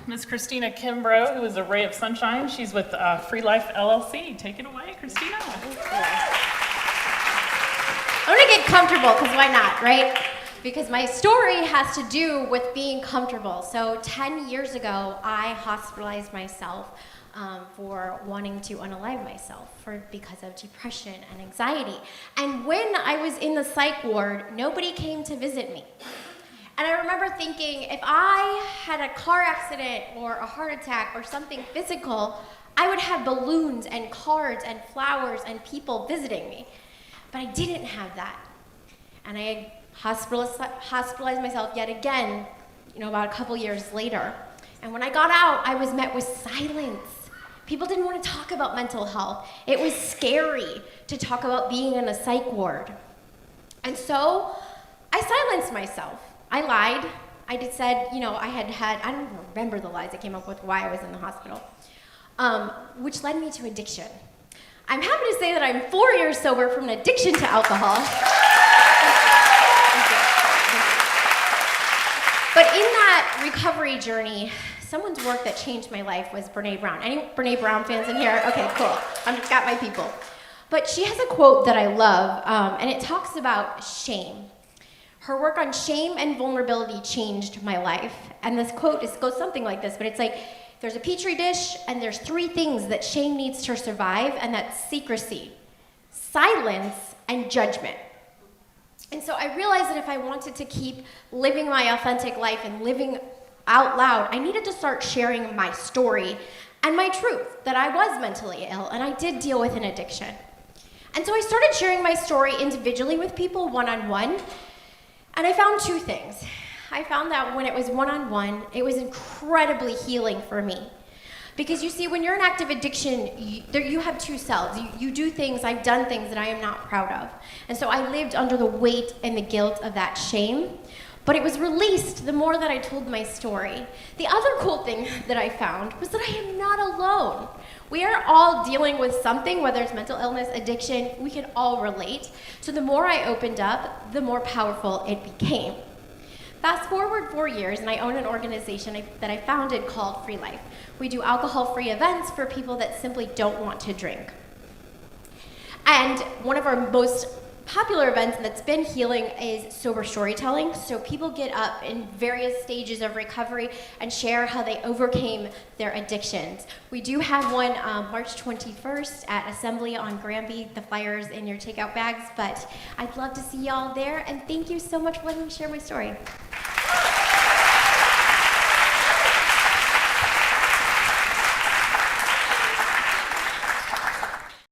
Miss Christina Kimbrough, who is a ray of sunshine. She's with Free Life LLC. Take it away, Christina. I'm gonna get comfortable, because why not, right? Because my story has to do with being comfortable. So 10 years ago, I hospitalized myself for wanting to unalive myself because of depression and anxiety. And when I was in the psych ward, nobody came to visit me. And I remember thinking, if I had a car accident or a heart attack or something physical, I would have balloons and cards and flowers and people visiting me. But I didn't have that. And I hospitalized myself yet again, about a couple years later. And when I got out, I was met with silence. People didn't want to talk about mental health. It was scary to talk about being in a psych ward. And so I silenced myself. I lied. I said, I don't remember the lies I came up with why I was in the hospital, which led me to addiction. I'm happy to say that I'm 4 years sober from an addiction to alcohol. But in that recovery journey, someone's work that changed my life was Brene Brown. Any Brene Brown fans in here? Okay, cool. I've got my people. But she has a quote that I love, and it talks about shame. Her work on shame and vulnerability changed my life. And this quote goes something like this, but it's like, there's a petri dish, and there's 3 things that shame needs to survive, and that's secrecy, silence, and judgment. And so I realized that if I wanted to keep living my authentic life and living out loud, I needed to start sharing my story and my truth, that I was mentally ill, and I did deal with an addiction. And so I started sharing my story individually with people, one-on-one, and I found 2 things. I found that when it was one-on-one, it was incredibly healing for me. Because you see, when you're in active addiction, you have 2 selves. You do things, I've done things that I am not proud of. And so I lived under the weight and the guilt of that shame. But it was released the more that I told my story. The other cool thing that I found was that I am not alone. We are all dealing with something, whether it's mental illness, addiction, we can all relate. So the more I opened up, the more powerful it became. Fast forward 4 years, and I own an organization that I founded called Free Life. We do alcohol-free events for people that simply don't want to drink. And one of our most popular events that's been healing is sober storytelling. So people get up in various stages of recovery and share how they overcame their addictions. We do have one March 21st at Assembly on Granby. The flyers in your takeout bags, but I'd love to see y'all there, and thank you so much for letting me share my story.